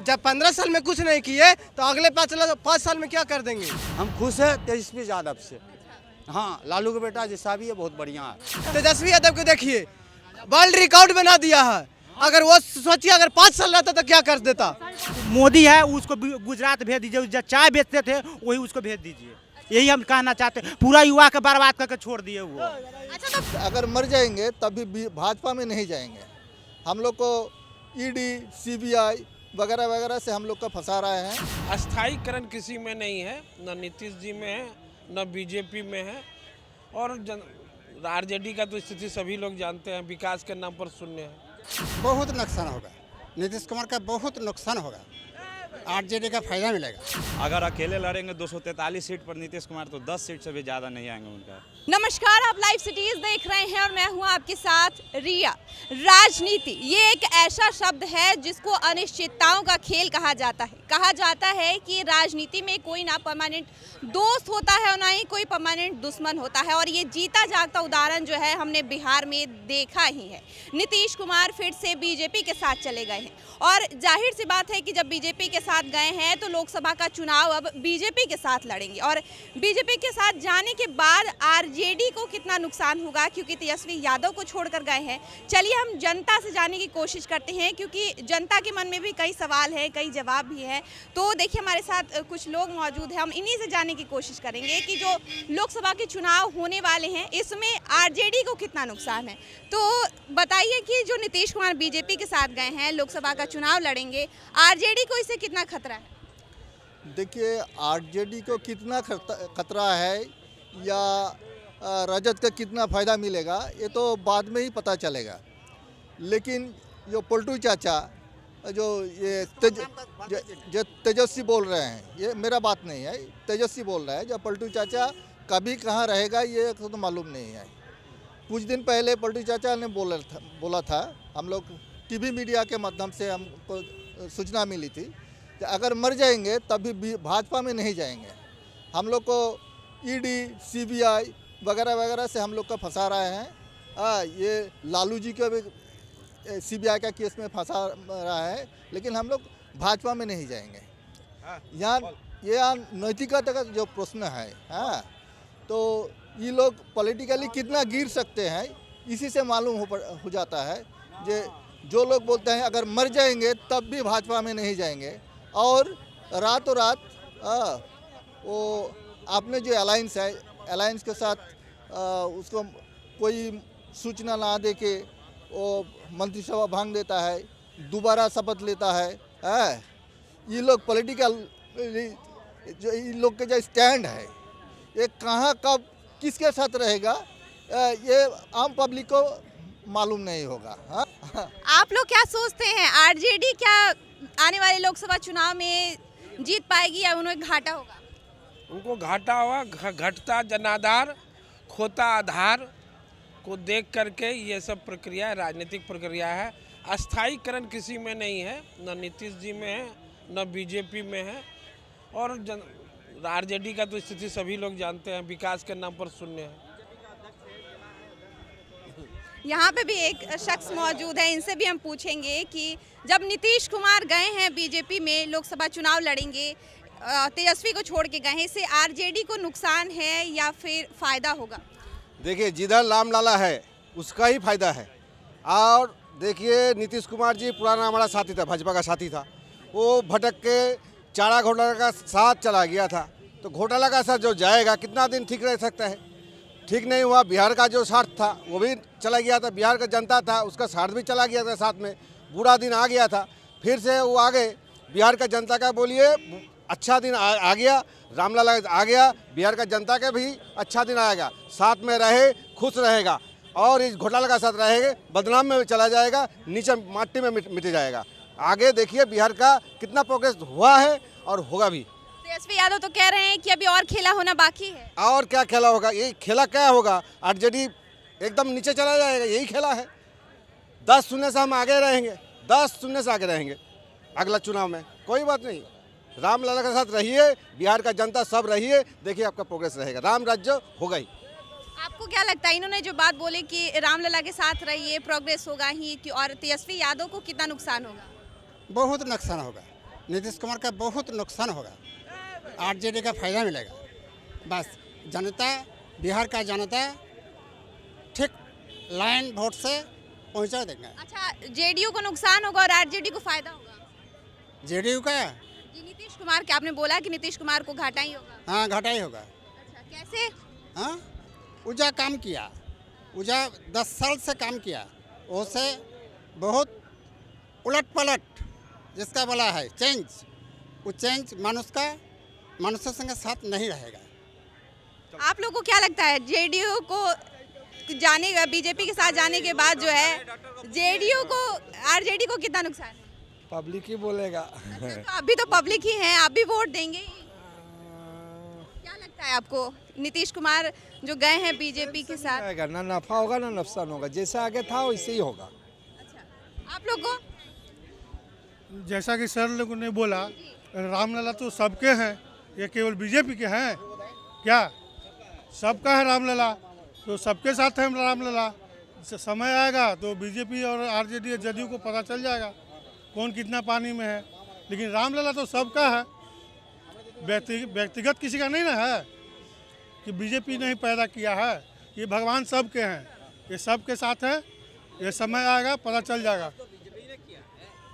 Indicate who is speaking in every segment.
Speaker 1: जब 15 साल में कुछ नहीं किए तो अगले 5 साल में क्या कर देंगे।
Speaker 2: हम खुश है तेजस्वी यादव से। हाँ, लालू का बेटा जैसा भी है बहुत बढ़िया है।
Speaker 1: तेजस्वी यादव को देखिए, वर्ल्ड रिकॉर्ड बना दिया है। अगर वो सोचिए अगर 5 साल रहता तो क्या कर देता।
Speaker 3: मोदी है उसको गुजरात भेज दीजिए, जो चाय बेचते थे वही उसको भेज दीजिए, यही हम कहना चाहते हैं। पूरा युवा का बर्बाद करके छोड़ दिए वो।
Speaker 4: अच्छा, तो अगर मर जाएंगे तब भी भाजपा में नहीं जाएंगे। हम लोग को ईडी सीबीआई वगैरह वगैरह से हम लोग का फंसा रहे हैं।
Speaker 5: अस्थायीकरण किसी में नहीं है, न नीतीश जी में है न बीजेपी में है, और आरजेडी का तो स्थिति सभी लोग जानते हैं, विकास के नाम पर शून्य है।
Speaker 6: बहुत नुकसान होगा, नीतीश कुमार का बहुत नुकसान होगा, आरजेडी का फायदा मिलेगा।
Speaker 7: अगर अकेले लड़ेंगे 243 सीट पर नीतीश कुमार तो 10 सीट से भी ज़्यादा नहीं आएंगे उनका।
Speaker 8: नमस्कार, आप लाइव सिटीज देख रहे हैं और मैं हूं आपके साथ रिया। राजनीति ये एक ऐसा शब्द है जिसको अनिश्चितताओं का खेल कहा जाता है। कहा जाता है कि राजनीति में कोई ना परमानेंट दोस्त होता है और ना ही कोई परमानेंट दुश्मन होता है, और ये जीता जागता उदाहरण जो है हमने बिहार में देखा ही है। नीतीश कुमार फिर से बीजेपी के साथ चले गए हैं, और जाहिर सी बात है कि जब बीजेपी के साथ गए हैं तो लोकसभा का चुनाव अब बीजेपी के साथ लड़ेंगे, और बीजेपी के साथ जाने के बाद आरजेडी को कितना नुकसान होगा, क्योंकि तेजस्वी यादव को छोड़कर गए हैं। चलिए हम जनता से जानने की कोशिश करते हैं, क्योंकि जनता के मन में भी कई सवाल है, कई जवाब भी है। तो देखिए हमारे साथ कुछ लोग मौजूद हैं, हम इन्हीं से जानने की कोशिश करेंगे कि जो लोकसभा के चुनाव होने वाले हैं इसमें आरजेडी को कितना नुकसान है। तो बताइए कि जो नीतीश कुमार बीजेपी के साथ गए हैं, लोकसभा का चुनाव लड़ेंगे, आरजेडी को इससे कितना खतरा है?
Speaker 4: देखिए, आरजेडी को कितना खतरा है या रजत का कितना फ़ायदा मिलेगा ये तो बाद में ही पता चलेगा। लेकिन जो पलटू चाचा जो ये तेजस्वी बोल रहे हैं, ये मेरा बात नहीं है, तेजस्वी बोल रहा है। जो पलटू चाचा कभी कहाँ रहेगा ये तो मालूम नहीं है। कुछ दिन पहले पलटू चाचा ने बोला था, हम लोग टीवी मीडिया के माध्यम से हमको सूचना मिली थी कि अगर मर जाएंगे तब भी भाजपा में नहीं जाएंगे। हम लोग को ईडी सीबीआई वगैरह वगैरह से हम लोग का फंसा रहे हैं। ये लालू जी को भी सीबीआई का केस में फंसा रहा है, लेकिन हम लोग भाजपा में नहीं जाएंगे। यहाँ नैतिकता का जो प्रश्न है, हाँ, तो ये लोग पॉलिटिकली कितना गिर सकते हैं इसी से मालूम हो जाता है। जो लोग बोलते हैं अगर मर जाएंगे तब भी भाजपा में नहीं जाएंगे, और रातों रात वो आपने जो अलायंस है, अलायंस के साथ उसको कोई सूचना ना दे के वो मंत्रिसभा भांग देता है, दोबारा शपथ लेता है। ये लोग पॉलिटिकल जो इन लोग के जो स्टैंड है ये कहाँ कब किसके साथ रहेगा ये आम पब्लिक को मालूम नहीं होगा। हाँ?
Speaker 8: आप लोग क्या सोचते हैं, आरजेडी क्या आने वाले लोकसभा चुनाव में जीत पाएगी या उन्हें घाटा होगा?
Speaker 5: उनको घाटा हुआ, घटता जनाधार खोता आधार को देख करके ये सब प्रक्रिया राजनीतिक प्रक्रिया है। अस्थायीकरण किसी में नहीं है, न नीतीश जी में है न बीजेपी में है, और आरजेडी का तो स्थिति सभी लोग जानते हैं, विकास के नाम पर शून्य है।
Speaker 8: यहाँ पे भी एक शख्स मौजूद है, इनसे भी हम पूछेंगे कि जब नीतीश कुमार गए हैं बीजेपी में, लोकसभा चुनाव लड़ेंगे, तेजस्वी को छोड़ के गए हैं, इससे आरजेडी को नुकसान है या फिर फायदा होगा?
Speaker 2: देखिए, जिधर राम लाला है उसका ही फायदा है। और देखिए, नीतीश कुमार जी पुराना हमारा साथी था, भाजपा का साथी था। वो भटक के चारा घोटाला का साथ चला गया था, तो घोटाला का साथ जो जाएगा कितना दिन ठीक रह सकता है? ठीक नहीं हुआ। बिहार का जो स्वार्थ था वो भी चला गया था, बिहार का जनता था उसका स्वार्थ भी चला गया था, साथ में बुरा दिन आ गया था। फिर से वो आ गए, बिहार का जनता का बोलिए अच्छा दिन आ गया, रामलाला आ गया, बिहार का जनता का भी अच्छा दिन आएगा, साथ में रहे खुश रहेगा, और इस घोटाला का साथ रहेगा बदनाम में चला जाएगा, नीचे माटी में मिट जाएगा। आगे देखिए बिहार का कितना प्रोग्रेस हुआ है और होगा भी।
Speaker 8: तेजस्वी यादव तो कह रहे हैं कि अभी और खेला होना बाकी है।
Speaker 2: और क्या खेला होगा? यही खेला क्या होगा? आरजेडी एकदम नीचे चला जाएगा, यही खेला है। 10-0 से हम आगे रहेंगे, 10-0 से आगे रहेंगे अगला चुनाव में, कोई बात नहीं। राम लाला के साथ रहिए, बिहार का जनता सब रहिए, देखिए आपका प्रोग्रेस रहेगा, राम राज्य होगा ही।
Speaker 8: आपको क्या लगता है, इन्होंने जो बात बोली कि रामलला के साथ रहिए प्रोग्रेस होगा ही, और तेजस्वी यादव को कितना नुकसान होगा?
Speaker 6: बहुत नुकसान होगा, नीतीश कुमार का बहुत नुकसान होगा, आरजेडी का फायदा मिलेगा। बस जनता, बिहार का जनता ठीक लाइन वोट से पहुंचा देंगे।
Speaker 8: अच्छा, जेडीयू को नुकसान होगा और आरजेडी को फायदा होगा।
Speaker 6: जेडीयू का
Speaker 8: जी, नीतीश कुमार के आपने बोला कि नीतीश कुमार को घाटा ही होगा।
Speaker 6: हाँ घाटा ही होगा।
Speaker 8: अच्छा, कैसे?
Speaker 6: हाँ ऊजा काम किया, ऊजा 10 साल से काम किया, उसे बहुत उलट पलट जिसका बोला है चेंज, वो चेंज मनुष्य संग साथ नहीं रहेगा।
Speaker 8: आप लोगों को क्या लगता है जेडीयू को जाने का, बीजेपी के साथ जाने के बाद जो है जेडीयू को, आरजेडी को कितना नुकसान है?
Speaker 5: पब्लिक ही बोलेगा।
Speaker 8: अच्छा, तो अभी तो पब्लिक ही हैं, आप भी वोट देंगे ही। क्या लगता है आपको, नीतीश कुमार जो गए हैं बीजेपी के साथ?
Speaker 5: ना नफा होगा ना नुकसान होगा, जैसे आगे था वैसे ही होगा।
Speaker 8: अच्छा, आप लोग को?
Speaker 9: जैसा कि सर लोगों ने बोला, रामलला तो सबके हैं, ये केवल बीजेपी के हैं क्या? सबका है रामलला, तो सबके साथ है रामलला। समय आएगा तो बीजेपी और आरजेडी जदयू को पता चल जाएगा कौन कितना पानी में है, लेकिन रामलला तो सबका है, व्यक्तिगत किसी का नहीं ना है कि बीजेपी ने ही पैदा किया है। ये भगवान सबके हैं, ये सबके साथ है, ये समय आएगा पता चल जाएगा।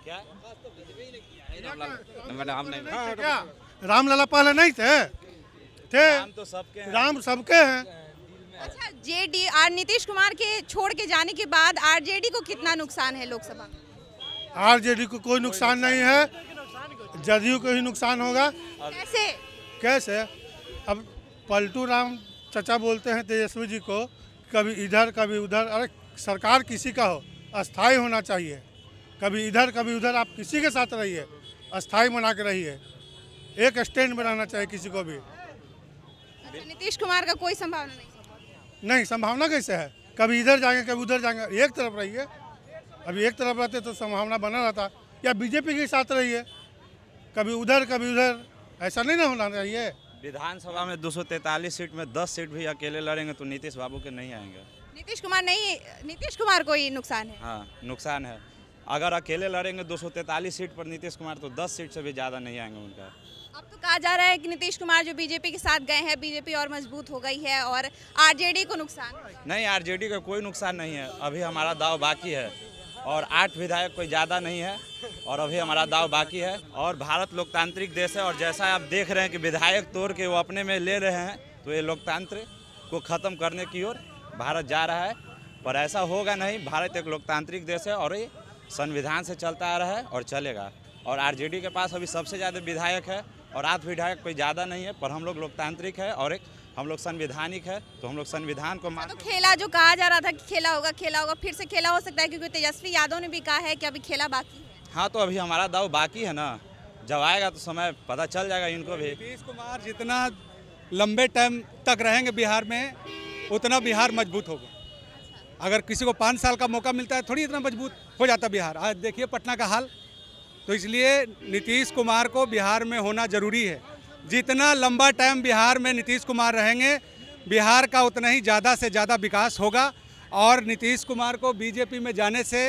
Speaker 9: क्या रामलला पहले नहीं थे?
Speaker 7: राम तो सबके हैं।
Speaker 9: राम सबके हैं।
Speaker 8: अच्छा, जेडी और नीतीश कुमार के छोड़ के जाने के बाद आरजेडी को कितना नुकसान है लोकसभा में?
Speaker 9: आरजेडी को कोई नुकसान नहीं है, जदयू को ही नुकसान होगा।
Speaker 8: कैसे?
Speaker 9: कैसे? अब पलटू राम चचा बोलते हैं तेजस्वी जी को, कभी इधर कभी उधर। अरे सरकार किसी का हो, अस्थाई होना चाहिए। कभी इधर कभी उधर, आप किसी के साथ रहिए, अस्थाई बना के रहिए। एक स्टैंड में रहना चाहिए किसी को भी।
Speaker 8: अच्छा, नीतीश कुमार का कोई संभावना
Speaker 9: नहीं, संभावना कैसे है? कभी इधर जाएंगे कभी उधर जाएंगे, एक तरफ रहिए। अभी एक तरफ रहते तो संभावना बना रहता, या बीजेपी के साथ रहिए, कभी उधर, ऐसा नहीं ना होना चाहिए।
Speaker 7: विधानसभा में 243 सीट में 10 सीट भी अकेले लड़ेंगे तो नीतीश बाबू के नहीं आएंगे।
Speaker 8: नीतीश कुमार नहीं, नीतीश कुमार को ही नुकसान है।
Speaker 7: हाँ नुकसान है, अगर अकेले लड़ेंगे 243 सीट पर नीतीश कुमार तो 10 सीट से भी ज़्यादा नहीं आएंगे उनका।
Speaker 8: अब तो कहा जा रहा है कि नीतीश कुमार जो बीजेपी के साथ गए हैं, बीजेपी और मजबूत हो गई है और आरजेडी को नुकसान।
Speaker 7: नहीं, आरजेडी का कोई नुकसान नहीं है, अभी हमारा दाव बाकी है और 8 विधायक कोई ज़्यादा नहीं है और अभी हमारा दाव बाकी है। और भारत लोकतांत्रिक देश है और जैसा आप देख रहे हैं कि विधायक तोड़ के वो अपने में ले रहे हैं, तो ये लोकतंत्र को ख़त्म करने की ओर भारत जा रहा है। पर ऐसा होगा नहीं, भारत एक लोकतांत्रिक देश है और ये संविधान से चलता आ रहा है और चलेगा। और आरजेडी के पास अभी सबसे ज़्यादा विधायक है और 8 विधायक कोई ज़्यादा नहीं है, पर हम लोग लोकतांत्रिक है और एक हम लोग संवैधानिक है, तो हम लोग संविधान को
Speaker 8: तो खेला जो कहा जा रहा था कि खेला होगा, फिर से खेला हो सकता है, क्योंकि तेजस्वी यादव ने भी कहा है कि अभी खेला बाकी है।
Speaker 7: हाँ, तो अभी हमारा दाव बाकी है ना, जब आएगा तो समय पता चल जाएगा इनको भी।
Speaker 10: नीतीश कुमार जितना लंबे टाइम तक रहेंगे बिहार में, उतना बिहार मजबूत होगा। अगर किसी को 5 साल का मौका मिलता है, थोड़ी इतना मजबूत हो जाता बिहार। आज देखिए पटना का हाल, तो इसलिए नीतीश कुमार को बिहार में होना जरूरी है। जितना लंबा टाइम बिहार में नीतीश कुमार रहेंगे, बिहार का उतना ही ज़्यादा से ज़्यादा विकास होगा। और नीतीश कुमार को बीजेपी में जाने से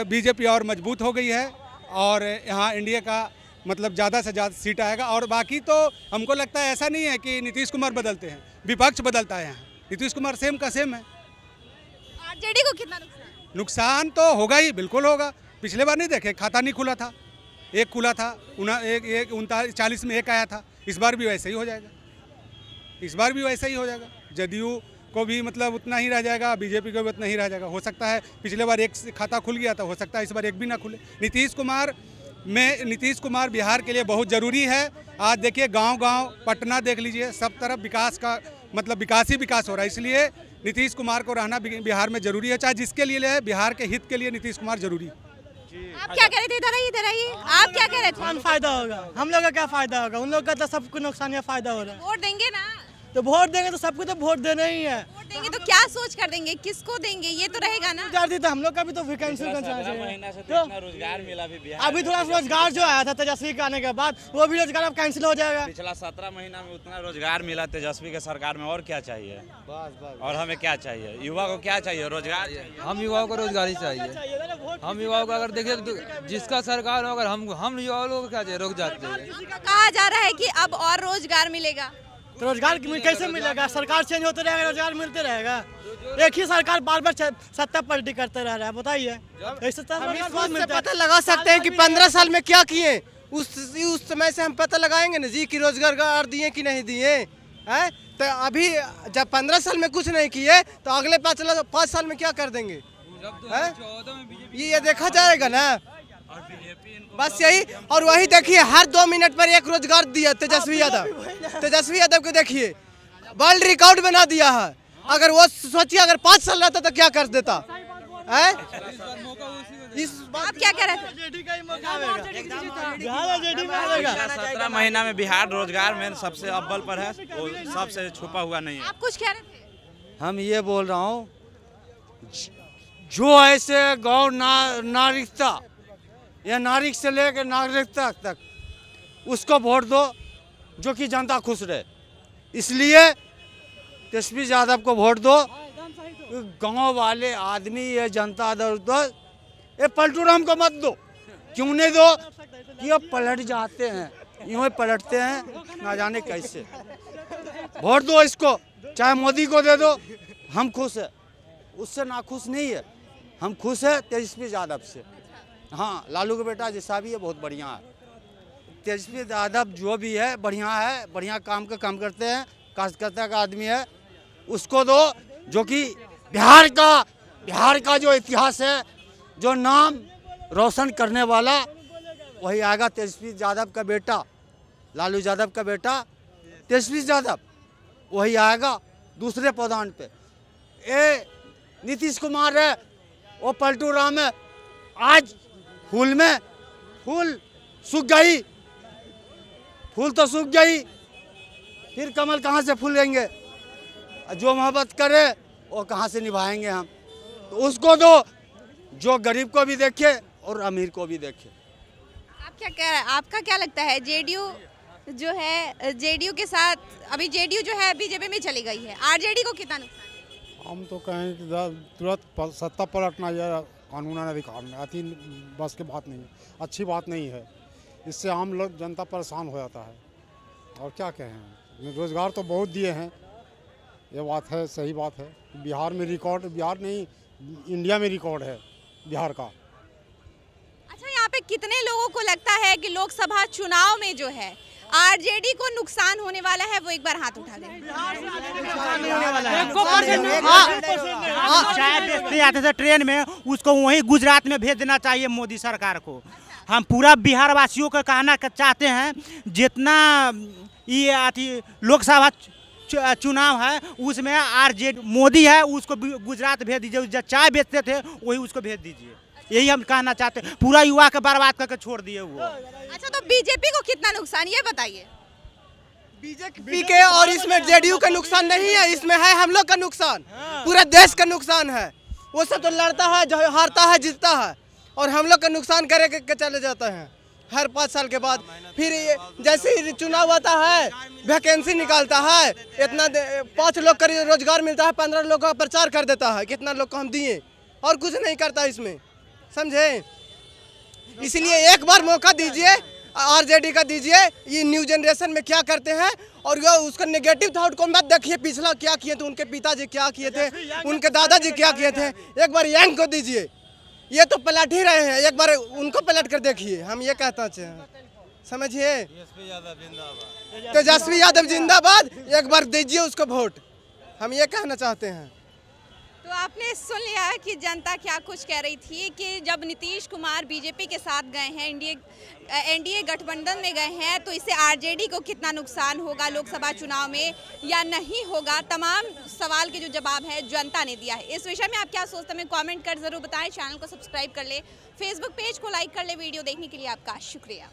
Speaker 10: बीजेपी और मजबूत हो गई है और यहाँ इंडिया का मतलब ज़्यादा से ज़्यादा सीट आएगा। और बाकी तो हमको लगता है ऐसा नहीं है कि नीतीश कुमार बदलते हैं, विपक्ष बदलता है। यहाँ नीतीश कुमार सेम का सेम है।
Speaker 8: आरजेडी को कितना नुकसान?
Speaker 10: नुकसान तो होगा ही, बिल्कुल होगा। पिछले बार नहीं देखे, खाता नहीं खुला था, एक खुला था, 39 में एक आया था। इस बार भी वैसे ही हो जाएगा, इस बार भी वैसा ही हो जाएगा। जदयू को भी मतलब उतना ही रह जाएगा, बीजेपी को भी उतना ही रह जाएगा। हो सकता है पिछले बार एक खाता खुल गया था, हो सकता है इस बार एक भी ना खुले। नीतीश कुमार बिहार के लिए बहुत ज़रूरी है। आज देखिए गांव-गांव पटना देख लीजिए, सब तरफ विकास का मतलब विकास ही विकास हो रहा है। इसलिए नीतीश कुमार को रहना बिहार में ज़रूरी है, चाहे जिसके लिए है, बिहार के हित के लिए नीतीश कुमार जरूरी है।
Speaker 8: आप क्या कह रहे थे? इधर आइए। आप क्या कह रहे थे?
Speaker 1: फायदा होगा, हम लोग का क्या फायदा होगा? उन लोग का तो सबको नुकसान या फायदा हो रहा है।
Speaker 8: वोट देंगे ना?
Speaker 1: तो वोट देंगे तो सबको तो वोट देना ही है।
Speaker 8: वोट देंगे तो क्या सोच कर देंगे, किसको देंगे, ये तो रहेगा ना।
Speaker 1: तो हम लोग का भी तो वैकेंसी
Speaker 7: महीना से तो इतना रोजगार मिला भी बिहार
Speaker 1: अभी थोड़ा रोजगार जो आया था तेजस्वी के आने के बाद वो भी रोजगार अब कैंसिल हो जाएगा।
Speaker 7: पिछला 17 महीना में उतना रोजगार मिला तेजस्वी के सरकार में, और क्या चाहिए? और हमें क्या चाहिए? युवा को क्या चाहिए? रोजगार चाहिए।
Speaker 11: हम युवाओं को रोजगार ही चाहिए। हम युवाओं को अगर देखें तो जिसका सरकार हो, अगर हम युवा लोग को क्या चाहिए, रुक जाते हैं।
Speaker 8: कहा जा रहा है कि अब और रोजगार मिलेगा।
Speaker 1: तो रोजगार कैसे मिलेगा? सरकार चेंज होते रहेगा, रोजगार मिलते रहेगा। एक ही सरकार बार बार सत्ता पलटी करते रह रहा है, बताइए। पता लगा सकते हैं कि 15 साल में क्या किए, उस समय से हम पता लगाएंगे ना जी कि रोजगार दिए कि नहीं दिए हैं। तो अभी जब 15 साल में कुछ नहीं किए तो अगले 5 साल में क्या कर देंगे, ये देखा जाएगा ना। बस यही, और वही देखिए हर 2 मिनट पर एक रोजगार दिया तेजस्वी यादव को देखिए वर्ल्ड रिकॉर्ड बना दिया है। अगर वो सोचिए अगर 5 साल रहता तो क्या कर देता है। इस
Speaker 8: आप क्या कह रहे थे?
Speaker 7: 17 महीना में बिहार रोजगार में सबसे अव्वल पर है, सबसे छुपा हुआ नहीं है।
Speaker 8: आप कुछ कह रहे थे?
Speaker 1: हम ये बोल रहा हूँ, जो ऐसे गौ नागरिकता या नागरिक से लेकर नागरिकता तक उसको वोट दो जो कि जनता खुश रहे। इसलिए तेजस्वी यादव को वोट दो। गांव वाले आदमी ये जनता इधर उधर ये पलटू राम को मत दो। क्यों नहीं दो? कि वो पलट जाते हैं, यूँ ही पलटते हैं ना जाने कैसे। वोट दो इसको, चाहे मोदी को दे दो, हम खुश है। उससे ना खुश नहीं है, हम खुश है तेजस्वी यादव से। हाँ, लालू का बेटा जैसा भी है बहुत बढ़िया है। तेजस्वी यादव जो भी है बढ़िया है, बढ़िया काम करते हैं, कार्यकर्ता का आदमी है। उसको दो जो कि बिहार का जो इतिहास है, जो नाम रोशन करने वाला, वही आएगा। तेजस्वी यादव का बेटा, लालू यादव का बेटा तेजस्वी यादव, वही आएगा दूसरे पौधान पे। ये नीतीश कुमार है, वो पलटू राम है। आज फूल में फूल सूख गई, फूल तो सूख गई, फिर कमल कहाँ से फूलेंगे? जो मोहब्बत करे वो कहाँ से निभाएंगे हम? तो उसको दो जो गरीब को भी देखे और अमीर को भी देखे।
Speaker 8: आप क्या कह रहे हैं? आपका क्या लगता है? जेडीयू जो है, जेडीयू के साथ अभी जेडीयू जो है बीजेपी में चली गई है, आरजेडी को कितना नुकसान?
Speaker 12: हम तो कहें कि तुरंत सत्ता पलटना या कानून अधिकार में अति बस की बात नहीं, अच्छी बात नहीं है। इससे आम लोग जनता परेशान हो जाता है। और क्या कहें, रोजगार तो बहुत दिए हैं, ये बात है, सही बात है। बिहार में रिकॉर्ड, बिहार नहीं इंडिया में रिकॉर्ड है बिहार का।
Speaker 8: अच्छा, यहाँ पे कितने लोगों को लगता है कि लोकसभा चुनाव में जो है आरजेडी को नुकसान होने वाला है? वो एक बार हाथ उठा दें।
Speaker 3: चाय बेचते आते थे ट्रेन में, उसको वहीं गुजरात में भेज देना चाहिए मोदी सरकार को। हम पूरा बिहार वासियों को कहना चाहते हैं, जितना ये लोकसभा चुनाव है उसमें आरजेडी मोदी है, उसको गुजरात भेज दीजिए। जो चाय बेचते थे वही उसको भेज दीजिए। यही हम कहना चाहते हैं। पूरा युवा के बर्बाद करके छोड़ दिए वो।
Speaker 8: अच्छा, तो बीजेपी को कितना नुकसान, ये बताइए।
Speaker 1: बीजेपी के और इसमें जेडीयू का नुकसान नहीं है, इसमें है हम लोग का नुकसान, पूरा देश का नुकसान है। वो सब तो लड़ता है, जो हारता है जीतता है, और हम लोग का नुकसान करके चले जाते हैं हर 5 साल के बाद। फिर जैसे चुनाव आता है वैकेंसी निकालता है, इतना 5 लोग का रोजगार मिलता है, 15 लोग का प्रचार कर देता है, कितना लोग को हम दिए, और कुछ नहीं करता इसमें, समझे। इसलिए एक बार मौका दीजिए, आरजेडी का दीजिए, ये न्यू जनरेशन में क्या करते हैं, और उसका नेगेटिव थॉट को मत देखिए। पिछला क्या किए थे, उनके पिताजी क्या किए थे, उनके दादाजी क्या किए थे। एक बार यंग को दीजिए, ये तो पलट ही रहे हैं, एक बार उनको पलट कर देखिए। हम ये कहता हैं, समझिए। तेजस्वी यादव जिंदाबाद, एक बार दीजिए उसको वोट, हम ये कहना चाहते हैं।
Speaker 8: तो आपने सुन लिया कि जनता क्या कुछ कह रही थी कि जब नीतीश कुमार बीजेपी के साथ गए हैं, एनडीए गठबंधन में गए हैं, तो इससे आरजेडी को कितना नुकसान होगा लोकसभा चुनाव में या नहीं होगा, तमाम सवाल के जो जवाब है जनता ने दिया है। इस विषय में आप क्या सोचते हैं, कमेंट कर जरूर बताएं। चैनल को सब्सक्राइब कर ले, फेसबुक पेज को लाइक कर ले। वीडियो देखने के लिए आपका शुक्रिया।